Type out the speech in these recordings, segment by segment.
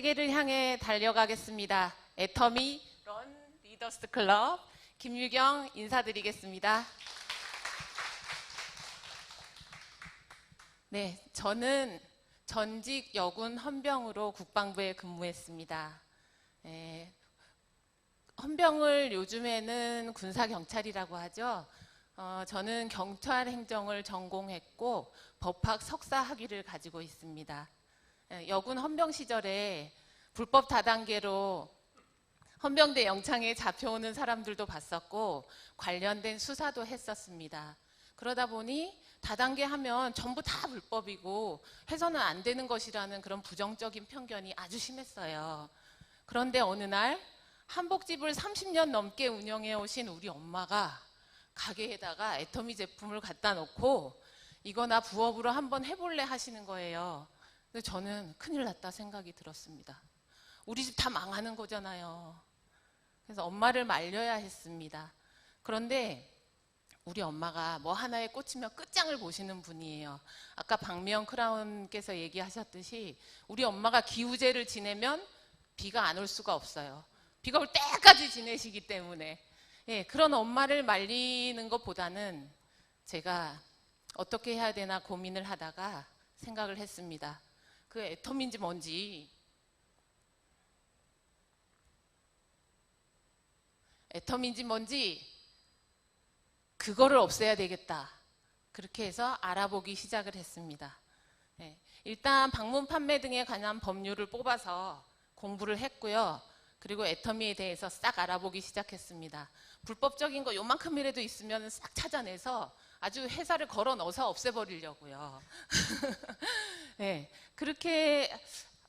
세계를 향해 달려가겠습니다. 애터미 런 리더스 클럽 김유경 인사드리겠습니다. 네, 저는 전직 여군 헌병으로 국방부에 근무했습니다. 헌병을 요즘에는 군사경찰이라고 하죠. 저는 경찰 행정을 전공했고 법학 석사 학위를 가지고 있습니다. 여군 헌병 시절에 불법 다단계로 헌병대 영창에 잡혀오는 사람들도 봤었고 관련된 수사도 했었습니다. 그러다 보니 다단계 하면 전부 다 불법이고 해서는 안 되는 것이라는 그런 부정적인 편견이 아주 심했어요. 그런데 어느 날 한복집을 30년 넘게 운영해 오신 우리 엄마가 가게에다가 애터미 제품을 갖다 놓고 이거 나 부업으로 한번 해볼래 하시는 거예요. 근데 저는 큰일 났다 생각이 들었습니다. 우리 집 다 망하는 거잖아요. 그래서 엄마를 말려야 했습니다. 그런데 우리 엄마가 뭐 하나에 꽂히면 끝장을 보시는 분이에요. 아까 박미영 크라운께서 얘기하셨듯이 우리 엄마가 기우제를 지내면 비가 안 올 수가 없어요. 비가 올 때까지 지내시기 때문에 그런 엄마를 말리는 것보다는 제가 어떻게 해야 되나 고민을 하다가 생각을 했습니다. 그 애터미인지 뭔지 그거를 없애야 되겠다. 그렇게 해서 알아보기 시작을 했습니다. 일단 방문 판매 등에 관한 법률을 뽑아서 공부를 했고요. 그리고 애터미에 대해서 싹 알아보기 시작했습니다. 불법적인 거 요만큼이라도 있으면 싹 찾아내서 아주 회사를 걸어 넣어서 없애버리려고요. 그렇게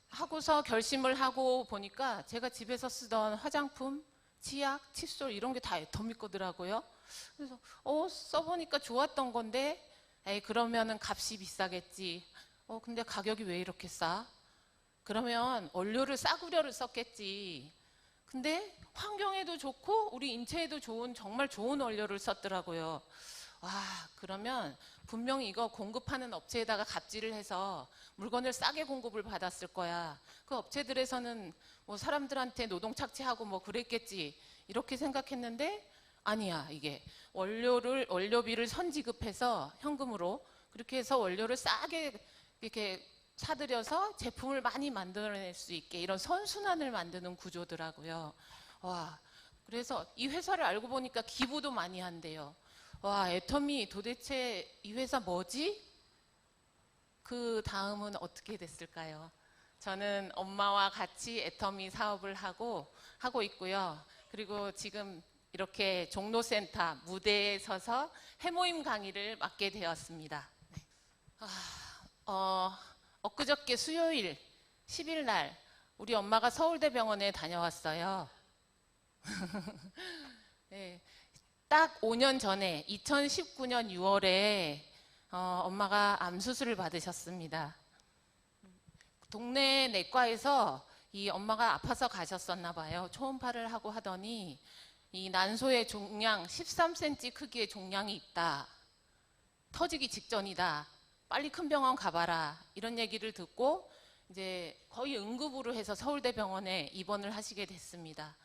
하고서 결심을 하고 보니까 제가 집에서 쓰던 화장품, 치약, 칫솔 이런 게 다 애터미 거더라고요. 그래서 써보니까 좋았던 건데 그러면은 값이 비싸겠지. 근데 가격이 왜 이렇게 싸? 그러면 원료를 싸구려를 썼겠지. 근데 환경에도 좋고 우리 인체에도 좋은 정말 좋은 원료를 썼더라고요. 와, 그러면 분명히 이거 공급하는 업체에다가 갑질을 해서 물건을 싸게 공급을 받았을 거야. 그 업체들에서는 뭐 사람들한테 노동 착취하고 뭐 그랬겠지. 이렇게 생각했는데 아니야. 이게 원료비를 선지급해서 현금으로 그렇게 해서 원료를 싸게 이렇게 사들여서 제품을 많이 만들어낼 수 있게 이런 선순환을 만드는 구조더라고요. 와, 그래서 이 회사를 알고 보니까 기부도 많이 한대요. 와, 애터미 도대체 이 회사 뭐지? 그 다음은 어떻게 됐을까요? 저는 엄마와 같이 애터미 사업을 하고 있고요. 그리고 지금 이렇게 종로센터 무대에 서서 해모임 강의를 맡게 되었습니다. 엊그저께 수요일 10일 날 우리 엄마가 서울대병원에 다녀왔어요. 딱 5년 전에 2019년 6월에 엄마가 암 수술을 받으셨습니다. 동네 내과에서 이 엄마가 아파서 가셨었나 봐요. 초음파를 하고 하더니 이 난소의 종양 13cm 크기의 종양이 있다. 터지기 직전이다. 빨리 큰 병원 가봐라. 이런 얘기를 듣고 이제 거의 응급으로 해서 서울대병원에 입원을 하시게 됐습니다.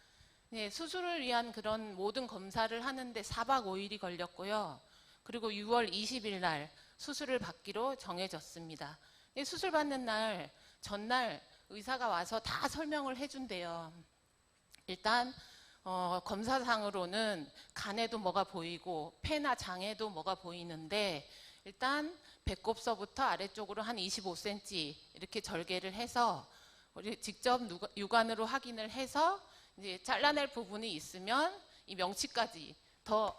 수술을 위한 그런 모든 검사를 하는데 4박 5일이 걸렸고요. 그리고 6월 20일 날 수술을 받기로 정해졌습니다. 수술 받는 날 전날 의사가 와서 다 설명을 해준대요. 일단 검사상으로는 간에도 뭐가 보이고 폐나 장에도 뭐가 보이는데 일단 배꼽서부터 아래쪽으로 한 25cm 이렇게 절개를 해서 우리 직접 육안으로 확인을 해서 이제 잘라낼 부분이 있으면 이 명치까지 더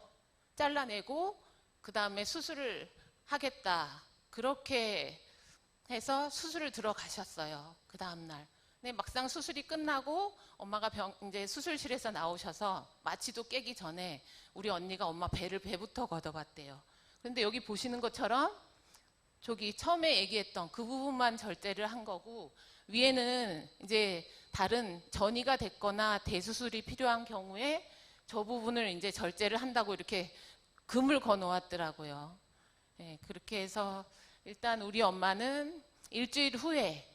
잘라내고 그 다음에 수술을 하겠다. 그렇게 해서 수술을 들어가셨어요. 그 다음날. 근데 막상 수술이 끝나고 엄마가 이제 수술실에서 나오셔서 마취도 깨기 전에 우리 언니가 엄마 배부터 걷어봤대요. 근데 여기 보시는 것처럼 저기 처음에 얘기했던 그 부분만 절제를 한 거고 위에는 이제 다른 전이가 됐거나 대수술이 필요한 경우에 저 부분을 이제 절제를 한다고 이렇게 금을 거 놓았더라고요. 그렇게 해서 일단 우리 엄마는 일주일 후에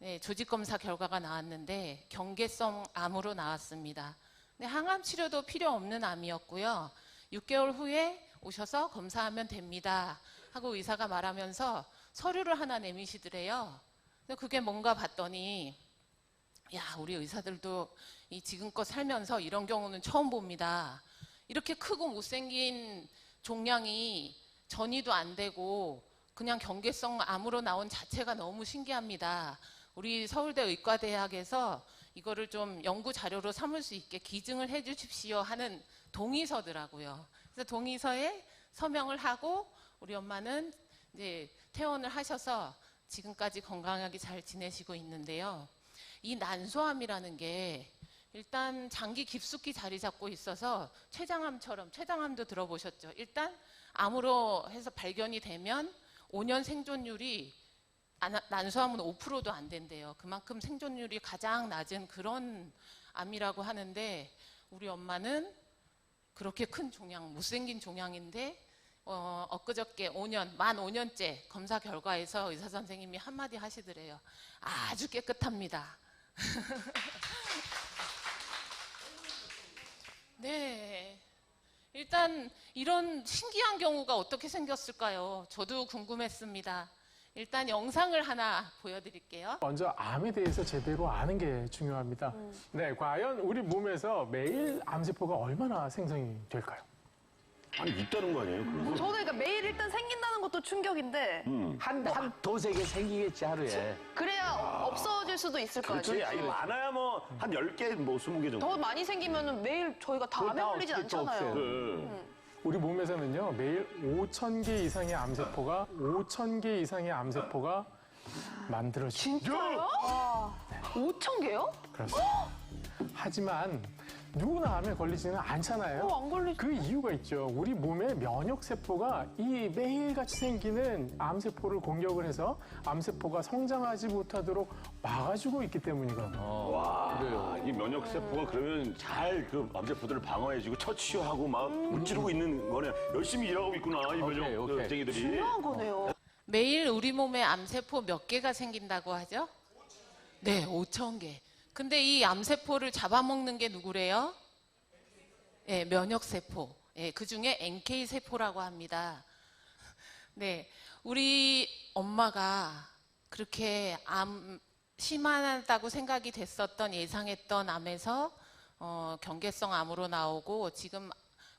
네, 조직 검사 결과가 나왔는데 경계성 암으로 나왔습니다. 네, 항암 치료도 필요 없는 암이었고요. 6개월 후에 오셔서 검사하면 됩니다 하고 의사가 말하면서 서류를 하나 내미시더래요. 근데 그게 뭔가 봤더니 야, 우리 의사들도 이 지금껏 살면서 이런 경우는 처음 봅니다. 이렇게 크고 못생긴 종양이 전이도 안 되고 그냥 경계성 암으로 나온 자체가 너무 신기합니다. 우리 서울대 의과대학에서 이거를 좀 연구 자료로 삼을 수 있게 기증을 해 주십시오 하는 동의서더라고요. 그래서 동의서에 서명을 하고 우리 엄마는 이제 퇴원을 하셔서 지금까지 건강하게 잘 지내시고 있는데요. 이 난소암이라는 게 일단 장기 깊숙이 자리 잡고 있어서 췌장암처럼, 췌장암도 들어보셨죠? 일단 암으로 해서 발견이 되면 5년 생존율이 난소암은 5%도 안 된대요. 그만큼 생존율이 가장 낮은 그런 암이라고 하는데 우리 엄마는 그렇게 큰 종양, 못생긴 종양인데 엊그저께 만 5년째 검사 결과에서 의사 선생님이 한마디 하시더래요. 아주 깨끗합니다. 네. 일단 이런 신기한 경우가 어떻게 생겼을까요? 저도 궁금했습니다. 일단 영상을 하나 보여드릴게요. 먼저 암에 대해서 제대로 아는 게 중요합니다. 네, 과연 우리 몸에서 매일 암세포가 얼마나 생성이 될까요? 아니 있다는 거 아니에요? 그거? 저는 그러니까 매일 일단 생긴다는 것도 충격인데 한 두세 개 생기겠지, 하루에. 그래야 없어질 수도 있을 거 그렇지. 아니에요. 아니 많아야 뭐 한 10개, 뭐 20개 정도. 더 많이 생기면 매일 저희가 다 암에 걸리진 없을 거 않잖아요. 없어요. 우리 몸에서는요, 매일 5,000개 이상의 암세포가 만들어집니다. 진짜요? 5천 개요? 그렇습니다. 하지만 누구나 암에 걸리지는 않잖아요. 안 걸리죠. 그 이유가 있죠. 우리 몸의 면역세포가 이 매일같이 생기는 암세포를 공격을 해서 암세포가 성장하지 못하도록 막아주고 있기 때문이거든요. 와, 이 면역 세포가 그러면 잘 그 암세포들을 방어해주고 처치하고 막 문지르고 있는 거네. 열심히 일하고 있구나 이 오케이. 면역쟁이들이. 중요한 거네요. 매일 우리 몸에 암세포 몇 개가 생긴다고 하죠? 네, 5,000개. 근데 이 암세포를 잡아먹는 게 누구래요? 네, 면역세포. 네, 그 중에 NK세포라고 합니다. 네, 우리 엄마가 그렇게 심하다고 생각이 됐었던 예상했던 암에서 경계성 암으로 나오고 지금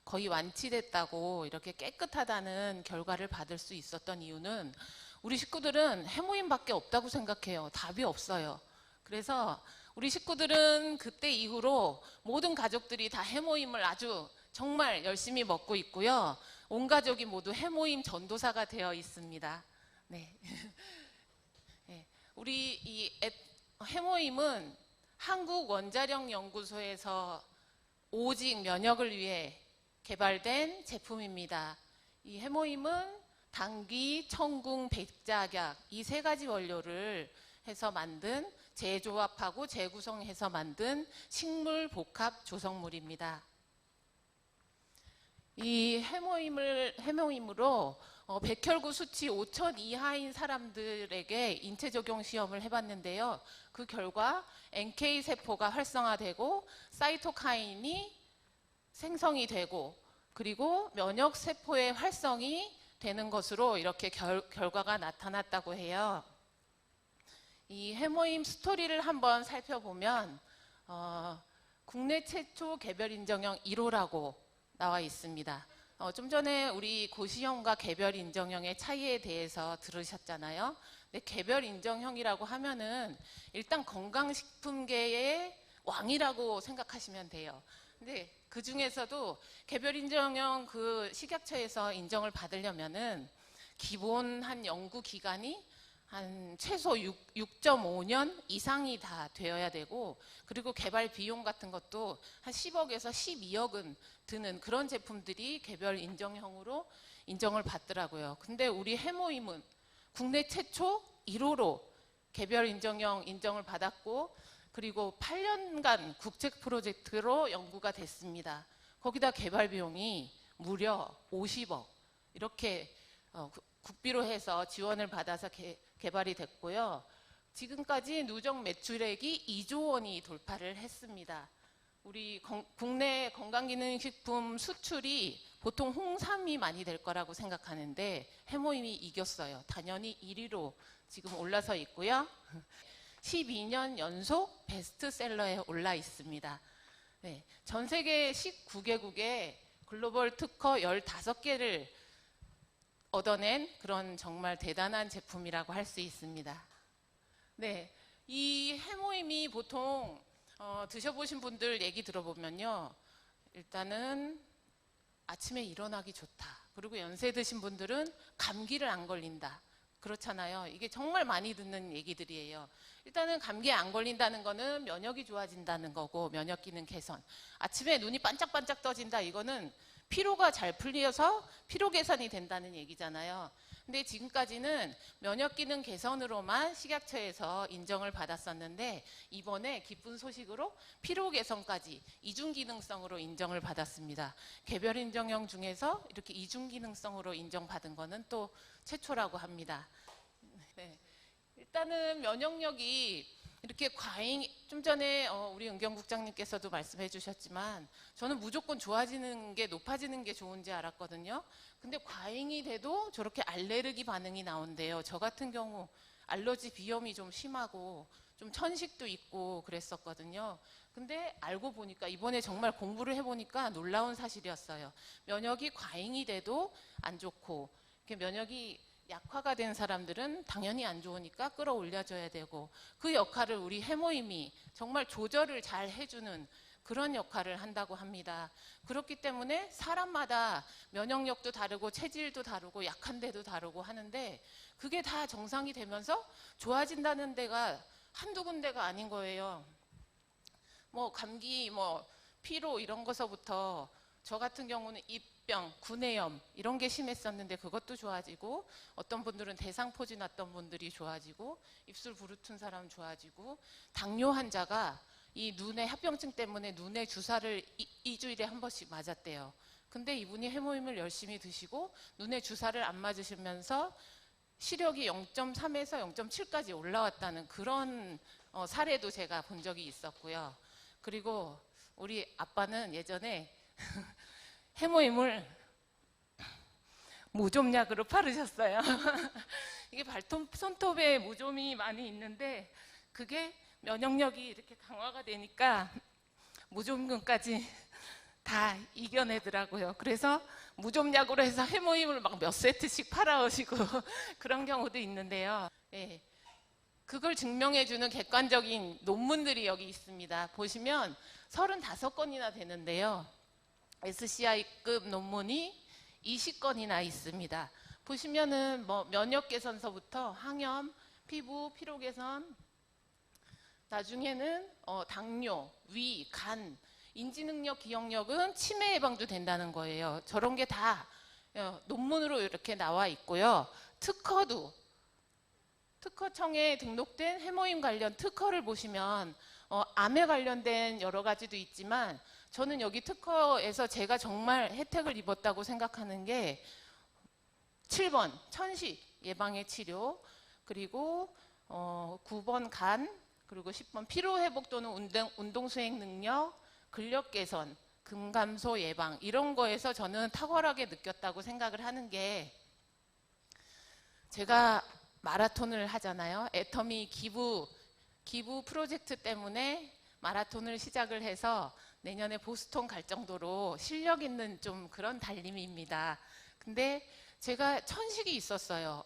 거의 완치됐다고 이렇게 깨끗하다는 결과를 받을 수 있었던 이유는 우리 식구들은 해모임밖에 없다고 생각해요. 답이 없어요. 그래서 우리 식구들은 그때 이후로 모든 가족들이 다 해모임을 아주 정말 열심히 먹고 있고요. 온 가족이 모두 해모임 전도사가 되어 있습니다. 네. 네. 우리 이 해모임은 한국원자력연구소에서 오직 면역을 위해 개발된 제품입니다. 이 해모임은 당귀, 청궁, 백작약 이 세 가지 원료를 해서 만든 재조합하고 재구성해서 만든 식물 복합 조성물입니다. 이 해모임으로 백혈구 수치 5,000 이하인 사람들에게 인체 적용 시험을 해봤는데요. 그 결과 NK 세포가 활성화되고 사이토카인이 생성이 되고 그리고 면역 세포의 활성이 되는 것으로 이렇게 결과가 나타났다고 해요. 이 해모임 스토리를 한번 살펴보면 국내 최초 개별 인정형 1호라고 나와 있습니다. 좀 전에 우리 고시형과 개별 인정형의 차이에 대해서 들으셨잖아요. 근데 개별 인정형이라고 하면은 일단 건강식품계의 왕이라고 생각하시면 돼요. 근데 그 중에서도 개별 인정형 그 식약처에서 인정을 받으려면은 기본 한 연구 기간이 한 최소 6.5년 이상이 다 되어야 되고 그리고 개발 비용 같은 것도 한 10억에서 12억은 드는 그런 제품들이 개별 인정형으로 인정을 받더라고요. 근데 우리 해모임은 국내 최초 1호로 개별 인정형 인정을 받았고 그리고 8년간 국책 프로젝트로 연구가 됐습니다. 거기다 개발 비용이 무려 50억 이렇게 국비로 해서 지원을 받아서 개발이 됐고요. 지금까지 누적 매출액이 2조 원이 돌파를 했습니다. 우리 국내 건강기능식품 수출이 보통 홍삼이 많이 될 거라고 생각하는데 해모임이 이겼어요. 단연히 1위로 지금 올라서 있고요. 12년 연속 베스트셀러에 올라 있습니다. 네, 전 세계 19개국에 글로벌 특허 15개를 얻어낸 그런 정말 대단한 제품이라고 할 수 있습니다. 네, 이 해모임이 보통 드셔보신 분들 얘기 들어보면요. 일단은 아침에 일어나기 좋다. 그리고 연세 드신 분들은 감기를 안 걸린다. 그렇잖아요. 이게 정말 많이 듣는 얘기들이에요. 일단은 감기에 안 걸린다는 거는 면역이 좋아진다는 거고 면역 기능 개선. 아침에 눈이 반짝반짝 떠진다. 이거는 피로가 잘 풀려서 피로 개선이 된다는 얘기잖아요. 근데 지금까지는 면역 기능 개선으로만 식약처에서 인정을 받았었는데 이번에 기쁜 소식으로 피로 개선까지 이중 기능성으로 인정을 받았습니다. 개별 인정형 중에서 이렇게 이중 기능성으로 인정받은 거는 또 최초라고 합니다. 네. 일단은 면역력이 이렇게 좀 전에 우리 은경국장님께서도 말씀해 주셨지만 저는 무조건 좋아지는 게 높아지는 게 좋은지 알았거든요. 근데 과잉이 돼도 저렇게 알레르기 반응이 나온대요. 저 같은 경우 알러지 비염이 좀 심하고 좀 천식도 있고 그랬었거든요. 근데 알고 보니까 이번에 정말 공부를 해보니까 놀라운 사실이었어요. 면역이 과잉이 돼도 안 좋고 이렇게 면역이 약화가 된 사람들은 당연히 안 좋으니까 끌어올려줘야 되고 그 역할을 우리 해모임이 정말 조절을 잘 해주는 그런 역할을 한다고 합니다. 그렇기 때문에 사람마다 면역력도 다르고 체질도 다르고 약한 데도 다르고 하는데 그게 다 정상이 되면서 좋아진다는 데가 한두 군데가 아닌 거예요. 뭐 감기, 뭐 피로 이런 거서부터 저 같은 경우는 입병, 구내염 이런 게 심했었는데 그것도 좋아지고 어떤 분들은 대상포진 났던 분들이 좋아지고 입술 부르튼 사람 좋아지고 당뇨 환자가 이 눈에 합병증 때문에 눈에 주사를 2주일에 한 번씩 맞았대요. 근데 이분이 해모임을 열심히 드시고 눈에 주사를 안 맞으시면서 시력이 0.3에서 0.7까지 올라왔다는 그런 사례도 제가 본 적이 있었고요. 그리고 우리 아빠는 예전에 해모임을 무좀약으로 바르셨어요. 이게 손톱에 무좀이 많이 있는데 그게 면역력이 이렇게 강화가 되니까 무좀균까지 다 이겨내더라고요. 그래서 무좀약으로 해서 해모임을 막 몇 세트씩 팔아오시고 그런 경우도 있는데요. 예, 그걸 증명해주는 객관적인 논문들이 여기 있습니다. 보시면 35건이나 되는데요. SCI급 논문이 20건이나 있습니다. 보시면은 뭐 면역 개선서부터 항염, 피부, 피로 개선, 나중에는 당뇨, 위, 간, 인지능력, 기억력은 치매 예방도 된다는 거예요. 저런 게 다 논문으로 이렇게 나와 있고요. 특허도 특허청에 등록된 해모임 관련 특허를 보시면 암에 관련된 여러 가지도 있지만 저는 여기 특허에서 제가 정말 혜택을 입었다고 생각하는 게 7번 천식 예방의 치료, 그리고 9번 간, 그리고 10번 피로회복 또는 운동 수행 능력, 근력 개선, 금감소 예방 이런 거에서 저는 탁월하게 느꼈다고 생각을 하는 게 제가 마라톤을 하잖아요. 애터미 기부 프로젝트 때문에 마라톤을 시작을 해서 내년에 보스턴 갈 정도로 실력 있는 좀 그런 달림입니다. 근데 제가 천식이 있었어요.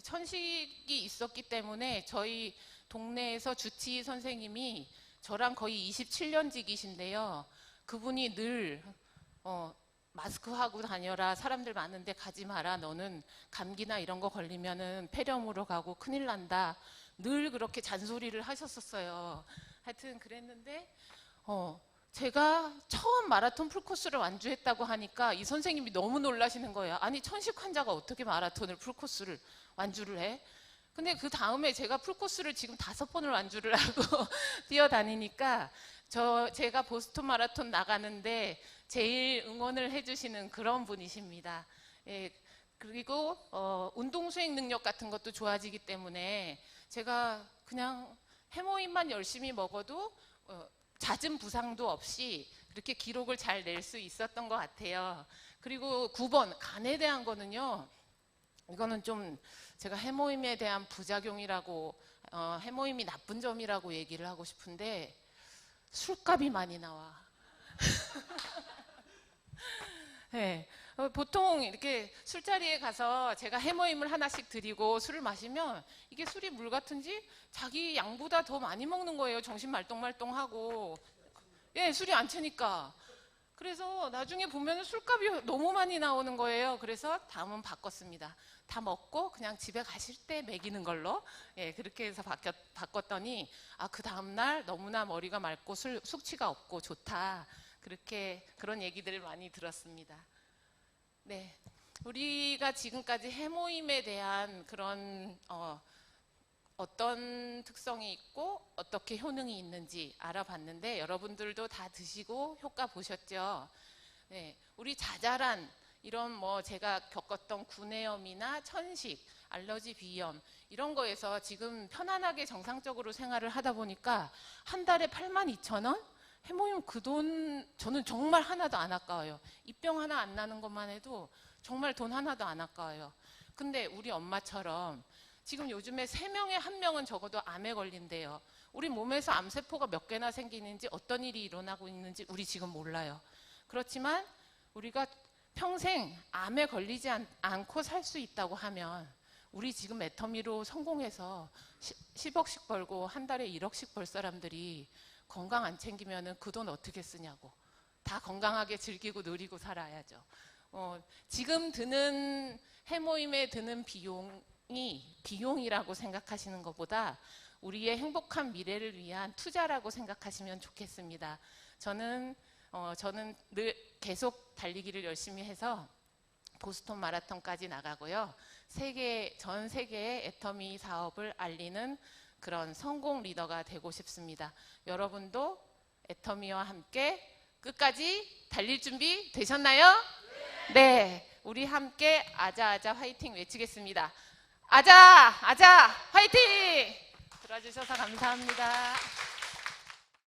천식이 있었기 때문에 저희 동네에서 주치의 선생님이 저랑 거의 27년직이신데요. 그분이 늘 마스크 하고 다녀라, 사람들 많은데 가지 마라, 너는 감기나 이런 거 걸리면은 폐렴으로 가고 큰일 난다, 늘 그렇게 잔소리를 하셨었어요. 하여튼 그랬는데 제가 처음 마라톤 풀코스를 완주했다고 하니까 이 선생님이 너무 놀라시는 거예요. 아니 천식 환자가 어떻게 마라톤을 풀코스를 완주를 해? 근데 그 다음에 제가 풀코스를 지금 5번을 완주를 하고 뛰어다니니까 제가 보스턴 마라톤 나가는데 제일 응원을 해주시는 그런 분이십니다. 예, 그리고 운동 수행 능력 같은 것도 좋아지기 때문에 제가 그냥 해모임만 열심히 먹어도 잦은 부상도 없이 그렇게 기록을 잘 낼 수 있었던 것 같아요. 그리고 9번 간에 대한 거는요. 이거는 좀 제가 해모임에 대한 부작용이라고 해모임이 나쁜 점이라고 얘기를 하고 싶은데 술값이 많이 나와. 네. 보통 이렇게 술자리에 가서 제가 해모임을 하나씩 드리고 술을 마시면 이게 술이 물 같은지 자기 양보다 더 많이 먹는 거예요. 정신 말똥말똥하고. 예, 술이 안 채니까. 그래서 나중에 보면 술값이 너무 많이 나오는 거예요. 그래서 다음은 바꿨습니다. 다 먹고 그냥 집에 가실 때 먹이는 걸로. 예, 그렇게 해서 바꿨더니 그 다음날 너무나 머리가 맑고 숙취가 없고 좋다. 그런 얘기들을 많이 들었습니다. 네, 우리가 지금까지 해모임에 대한 그런 어떤 특성이 있고 어떻게 효능이 있는지 알아봤는데 여러분들도 다 드시고 효과 보셨죠? 네, 우리 자잘한 이런 제가 겪었던 구내염이나 천식, 알러지 비염 이런 거에서 지금 편안하게 정상적으로 생활을 하다 보니까 한 달에 82,000원? 해모임 그 돈 저는 정말 하나도 안 아까워요. 입병 하나 안 나는 것만 해도 정말 돈 하나도 안 아까워요. 근데 우리 엄마처럼 지금 요즘에 3명에 1명은 적어도 암에 걸린대요. 우리 몸에서 암세포가 몇 개나 생기는지 어떤 일이 일어나고 있는지 우리 지금 몰라요. 그렇지만 우리가 평생 암에 걸리지 않고 살 수 있다고 하면 우리 지금 애터미로 성공해서 10억씩 벌고 한 달에 1억씩 벌 사람들이 건강 안 챙기면 그 돈 어떻게 쓰냐고. 다 건강하게 즐기고 누리고 살아야죠. 지금 드는 해모임에 드는 비용이라고 생각하시는 것보다 우리의 행복한 미래를 위한 투자라고 생각하시면 좋겠습니다. 저는 늘 계속 달리기를 열심히 해서 보스턴 마라톤까지 나가고요. 전 세계의 애터미 사업을 알리는 그런 성공 리더가 되고 싶습니다. 여러분도 애터미와 함께 끝까지 달릴 준비 되셨나요? 네, 우리 함께 아자아자 화이팅 외치겠습니다. 아자, 아자, 화이팅! 들어주셔서 감사합니다.